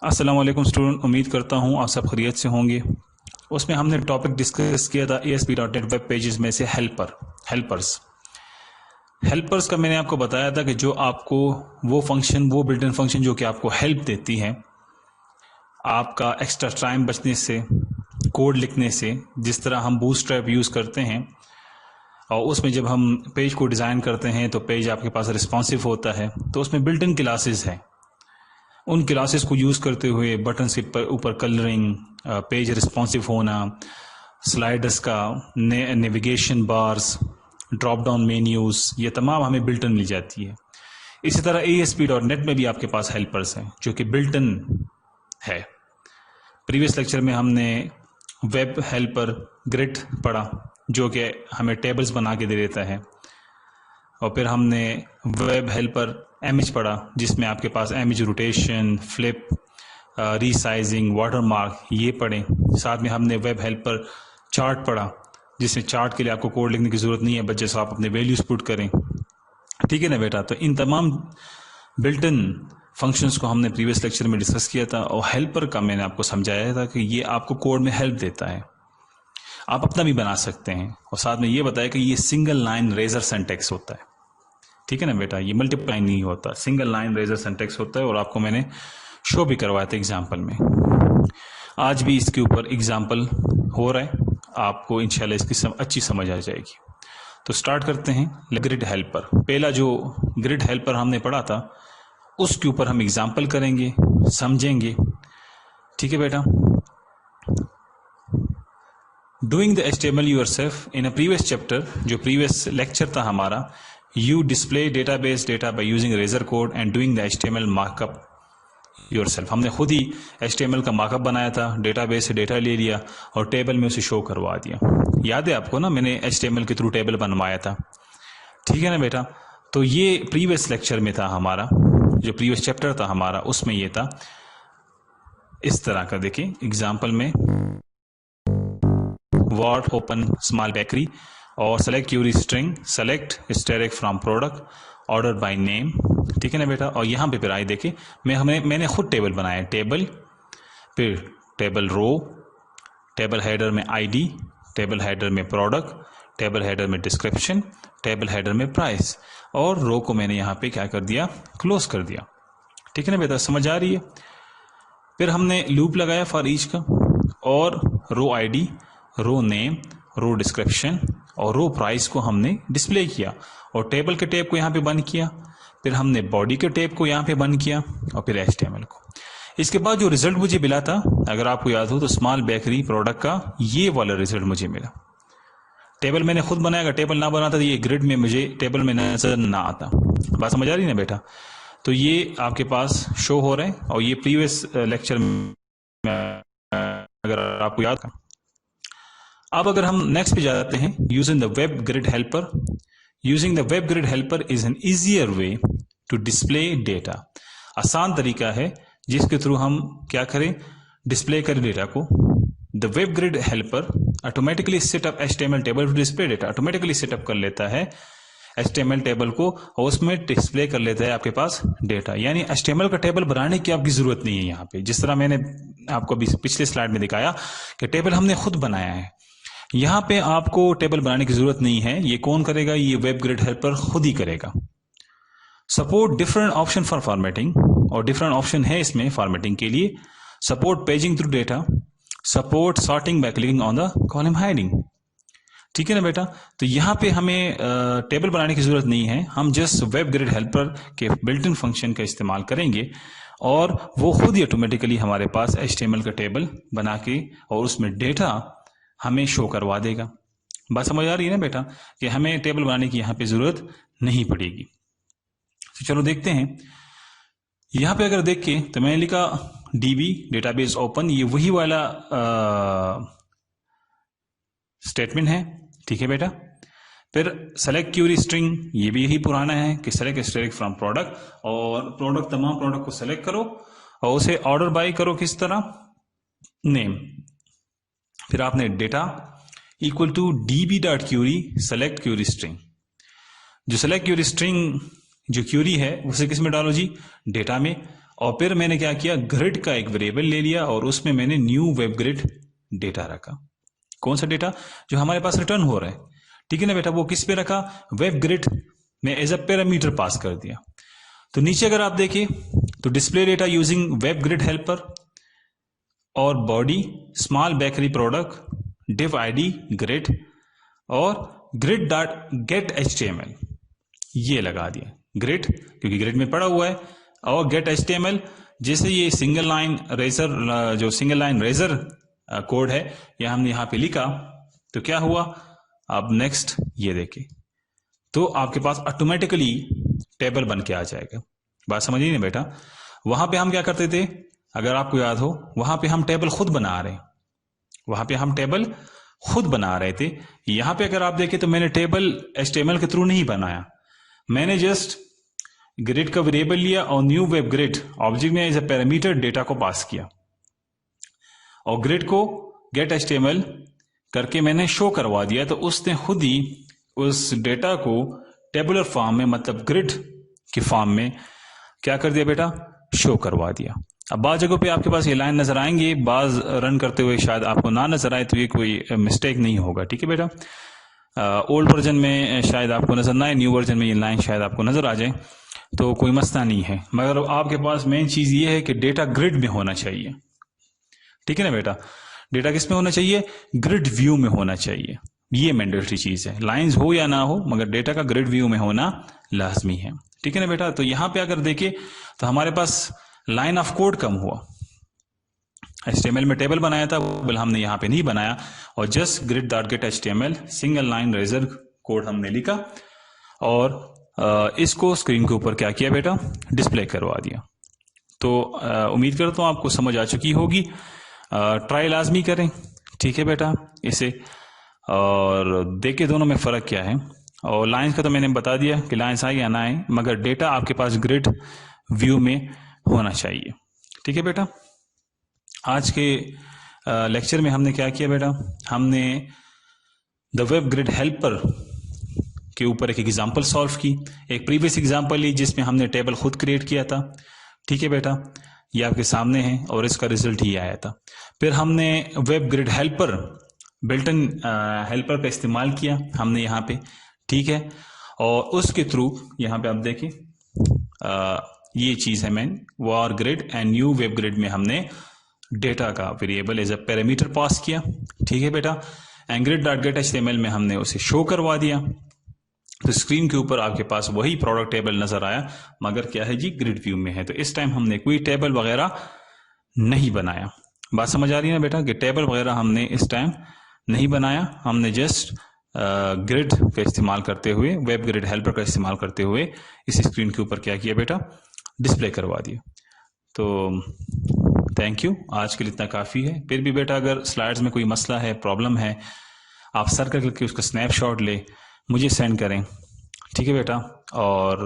अस्सलाम वालेकुम स्टूडेंट, उम्मीद करता हूँ आप सब खैरियत से होंगे। उसमें हमने टॉपिक डिस्कस किया था ASP.NET वेब पेजेस में से हेल्पर्स का मैंने आपको बताया था कि जो आपको वो बिल्ट इन फंक्शन जो कि आपको हेल्प देती है आपका एक्स्ट्रा टाइम बचने से, कोड लिखने से। जिस तरह हम बूटस्ट्रैप यूज़ करते हैं और उसमें जब हम पेज को डिज़ाइन करते हैं तो पेज आपके पास रिस्पॉन्सिव होता है, तो उसमें बिल्ट इन क्लासेस हैं। उन क्लासेस को यूज़ करते हुए बटन्स के ऊपर कलरिंग, पेज रिस्पॉन्सिव होना, स्लाइडर्स का navigation bars, drop down menus, ये तमाम हमें बिल्ट इन मिल जाती है। इसी तरह ASP.NET में भी आपके पास हेल्पर्स हैं जो कि बिल्ट इन है। प्रीवियस लेक्चर में हमने वेब हेल्पर ग्रिड पढ़ा जो कि हमें टेबल्स बना के दे देता है, और फिर हमने वेब हेल्पर इमेज पढ़ा जिसमें आपके पास image rotation, flip, resizing, watermark ये पढ़े। साथ में हमने वेब हेल्पर चार्ट पढ़ा जिसमें चार्ट के लिए आपको कोड लिखने की ज़रूरत नहीं है, बस जैसे आप अपने वैल्यूज़ पुट करें। ठीक है ना बेटा? तो इन तमाम बिल्ट इन फंक्शंस को हमने प्रीवियस लेक्चर में डिस्कस किया था, और हेल्पर का मैंने आपको समझाया था कि ये आपको कोड में हेल्प देता है, आप अपना भी बना सकते हैं। और साथ में ये बताया कि ये सिंगल लाइन रेजर सिंटैक्स होता है। ठीक है ना बेटा? ये मल्टीप्लाई नहीं होता, सिंगल लाइन रेजर सिंटैक्स होता है, और आपको मैंने शो भी करवाया था एग्जाम्पल में। आज भी इसके ऊपर एग्जाम्पल हो रहा है, आपको इंशाल्लाह इसकी अच्छी समझ आ जाएगी। तो स्टार्ट करते हैं। ग्रिड हेल्पर, पहला जो ग्रिड हेल्पर हमने पढ़ा था उसके ऊपर हम एग्जाम्पल करेंगे, समझेंगे। ठीक है बेटा? Doing the HTML yourself in a previous chapter, जो प्रीवियस लेक्चर था हमारा, you display database data by using razor code and doing the HTML markup yourself. हमने खुद ही HTML का मार्कअप बनाया था, डेटाबेस से डेटा ले लिया और टेबल में उसे शो करवा दिया। याद है आपको ना, मैंने HTML के थ्रू टेबल बनवाया था। ठीक है ना बेटा? तो ये प्रीवियस लेक्चर में था हमारा, जो प्रीवियस चैप्टर था हमारा उसमें ये था। इस तरह का देखिए एग्जाम्पल में, वॉट ओपन स्मॉल बेकरी और select query string, select asterisk from product, order by name. ठीक है ना बेटा? और यहाँ पे फिर आए देखिए मैंने खुद टेबल बनाया, टेबल, फिर टेबल रो, टेबल हेडर में ID, टेबल हेडर में प्रोडक्ट, टेबल हेडर में डिस्क्रिप्शन, टेबल हेडर में प्राइस, और रो को मैंने यहाँ पे क्या कर दिया, क्लोज कर दिया। ठीक है ना बेटा? समझ आ रही है? फिर हमने लूप लगाया फॉर ईच का, और रो ID, रो नेम, रो डिस्क्रिप्शन और रो प्राइस को हमने डिस्प्ले किया, और टेबल के टैब को यहाँ पे बंद किया। फिर हमने बॉडी के टैब को यहाँ पे बंद किया, और फिर HTML को। इसके बाद जो रिजल्ट मुझे मिला था, अगर आपको याद हो तो स्मॉल बेकरी प्रोडक्ट का ये वाला रिजल्ट मुझे मिला। टेबल मैंने खुद बनाया, अगर टेबल ना बनाता तो ये ग्रिड में मुझे टेबल में नजर ना आता। बात समझ आ रही ना बेटा? तो ये आपके पास शो हो रहा है, और ये प्रीवियस लेक्चर में अगर आपको याद था। अब अगर हम नेक्स्ट पे जाते हैं, using the web grid helper. Using the web grid helper is an easier way to display data. आसान तरीका है जिसके थ्रू हम क्या करें, डिस्प्ले करें डेटा को। The web grid helper automatically setup HTML table to display data. Automatically setup कर लेता है HTML टेबल को, और उसमें डिस्प्ले कर लेता है आपके पास डेटा। यानी HTML का टेबल बनाने की आपकी जरूरत नहीं है। यहाँ पे जिस तरह मैंने आपको पिछले स्लाइड में दिखाया कि टेबल हमने खुद बनाया है, यहाँ पे आपको टेबल बनाने की जरूरत नहीं है। ये कौन करेगा? ये वेब ग्रिड हेल्पर खुद ही करेगा। Support different option for formatting, और डिफरेंट ऑप्शन है इसमें फॉर्मेटिंग के लिए। Support paging through data, support sorting by clicking on the column hiding. ठीक है ना बेटा? तो यहाँ पे हमें टेबल बनाने की जरूरत नहीं है, हम जस्ट वेब ग्रिड हेल्पर के बिल्ट इन फंक्शन का इस्तेमाल करेंगे, और वो खुद ही ऑटोमेटिकली हमारे पास HTML का टेबल बना के और उसमें डेटा हमें शो करवा देगा। बात समझ आ रही है ना बेटा? कि हमें टेबल बनाने की यहाँ पे जरूरत नहीं पड़ेगी। तो चलो देखते हैं। यहाँ पे अगर देख के तो मैंने लिखा DB डेटाबेस ओपन, ये वही वाला स्टेटमेंट है। ठीक है बेटा? फिर सेलेक्ट क्यूरी स्ट्रिंग, ये भी यही पुराना है कि सेलेक्ट स्टेरिक फ्रॉम प्रोडक्ट, और प्रोडक्ट, तमाम प्रोडक्ट को सेलेक्ट करो और उसे ऑर्डर बाय करो किस तरह, नेम। फिर आपने data equal to db.query select query string. जो सेलेक्ट क्यूरी स्ट्रिंग जो क्यूरी है उसे किस में डालो जी, डेटा में, اور پھر میں نے کیا کیا, گریڈ کا ایک ویریبل لے لیا اور اس میں میں نے نیو ویب گریڈ ڈیٹا رکھا. کون سا ڈیٹا؟ جو ہمارے پاس ریٹرن ہو رہا ہے, ٹھیک ہے نا بیٹا, وہ کس پہ رکھا؟ ویب گریڈ میں ایز اے پیرامیٹر پاس کر دیا. تو نیچے اگر آپ دیکھیں تو display data using web grid helper اور body small bakery product div ID ڈی گریڈ اور grid dot get H T M L یہ لگا دیا. گریڈ کیونکہ گریڈ میں پڑا ہوا ہے, اور get H T M L جیسے یہ سنگل لائن ریزر, جو سنگل لائن ریزر کوڈ ہے یہ ہم نے یہاں پہ لکھا تو کیا ہوا. اب نیکسٹ یہ دیکھیں تو آپ کے پاس آٹومیٹکلی ٹیبل بن کے آ جائے گا. بات سمجھیے نا بیٹا, وہاں پہ ہم کیا کرتے تھے, اگر آپ کو یاد ہو وہاں پہ ہم ٹیبل خود بنا رہے تھے. یہاں پہ اگر آپ دیکھیں تو میں نے table H T M L کے تھرو نہیں بنایا, میں نے جسٹ گریڈ کا ویریبل لیا اور نیو ویب گریڈ آبجیکٹ میں ایز اے پیرامیٹر ڈیٹا کو پاس کیا اور گریڈ کو get H T M L کر کے میں نے شو کروا دیا. تو اس نے خود ہی اس ڈیٹا کو ٹیبولر فارم میں, مطلب گریڈ کی فارم میں کیا کر دیا بیٹا, شو کروا دیا. اب بعض جگہوں پہ آپ کے پاس یہ لائن نظر آئیں گے, بعض رن کرتے ہوئے شاید آپ کو نہ نظر آئے, تو یہ کوئی مسٹیک نہیں ہوگا, ٹھیک ہے بیٹا. اولڈ ورژن میں شاید آپ کو نظر نہ آئے, نیو ورژن میں یہ لائن شاید آپ کو نظر آ جائے, تو کوئی مسئلہ نہیں ہے. مگر آپ کے پاس مین چیز یہ ہے کہ ڈیٹا گریڈ میں ہونا چاہیے, ٹھیک ہے نا بیٹا. ڈیٹا کس میں ہونا چاہیے؟ گریڈ ویو میں ہونا چاہیے. یہ مینڈیٹری چیز ہے, لائنز ہو یا نہ ہو مگر ڈیٹا کا گریڈ ویو میں ہونا لازمی ہے, ٹھیک ہے نا بیٹا. تو یہاں پہ اگر دیکھیں تو ہمارے پاس لائن آف کوڈ کم ہوا. ایچ ٹی ایم ایل میں ٹیبل بنایا تھا, وہ ہم نے یہاں پہ نہیں بنایا, اور just grid dot get H T M L single line razor code ہم نے لکھا اور اس کو اسکرین کے اوپر کیا کیا بیٹا, ڈسپلے کروا دیا. تو امید کرتا ہوں آپ کو سمجھ آ چکی ہوگی. ٹرائی لازمی کریں, ٹھیک ہے بیٹا اسے, اور دیکھیں دونوں میں فرق کیا ہے. اور لائنز کا تو میں نے بتا دیا کہ لائنز آئیں یا نہ آئیں, مگر ڈیٹا آپ کے پاس گریڈ ویو میں ہونا چاہیے, ٹھیک ہے بیٹا. آج کے لیکچر میں ہم نے کیا کیا بیٹا, ہم نے دا ویب گریڈ ہیلپر کے اوپر ایک ایگزامپل سالو کی, ایک پریویس ایگزامپل لی جس میں ہم نے ٹیبل خود کریٹ کیا تھا, ٹھیک ہے بیٹا. یہ آپ کے سامنے ہے اور اس کا ریزلٹ ہی آیا تھا. پھر ہم نے web grid helper built in helper کا استعمال کیا ہم نے یہاں پہ, ٹھیک ہے, اور اس کے تھرو یہاں پہ آپ دیکھیں یہ چیز ہے مین var grid and new web grid میں ہم نے ڈیٹا کا variable as a parameter pass کیا, ٹھیک ہے بیٹا. And grid dot get H T M L میں ہم نے اسے شو کروا دیا. تو اسکرین کے اوپر آپ کے پاس وہی پروڈکٹ ٹیبل نظر آیا, مگر کیا ہے جی, گریڈ ویو میں ہے. تو اس ٹائم ہم نے کوئی ٹیبل وغیرہ نہیں بنایا. بات سمجھ آ رہی ہے نا بیٹا کہ ٹیبل وغیرہ ہم نے اس ٹائم نہیں بنایا, ہم نے جسٹ گریڈ کا استعمال کرتے ہوئے, ویب گریڈ ہیلپر کا استعمال کرتے ہوئے اس اسکرین کے اوپر کیا کیا بیٹا, ڈسپلے کروا دیا. تو تھینک یو, آج کے لیے اتنا کافی ہے. پھر بھی بیٹا اگر سلائڈز میں کوئی مسئلہ ہے, پرابلم ہے, آپ سرکل کر کے اس کا اسنیپ شاٹ لے مجھے سینڈ کریں, ٹھیک ہے بیٹا, اور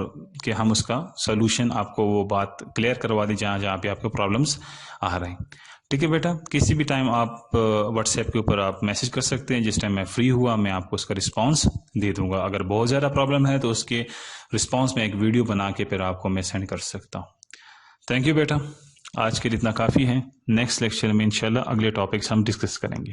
کہ ہم اس کا سولوشن آپ کو وہ بات کلیئر کروا دیں جہاں جہاں پہ آپ کو پرابلمس آ رہے ہیں, ٹھیک ہے بیٹا. کسی بھی ٹائم آپ واٹس ایپ کے اوپر آپ میسج کر سکتے ہیں, جس ٹائم میں فری ہوا میں آپ کو اس کا رسپانس دے دوں گا. اگر بہت زیادہ پرابلم ہے تو اس کے رسپانس میں ایک ویڈیو بنا کے پھر آپ کو میں سینڈ کر سکتا ہوں. تھینک یو بیٹا, آج کے لیے اتنا کافی ہے. نیکسٹ لیکچر میں انشاءاللہ اگلے ٹاپکس ہم ڈسکس کریں گے.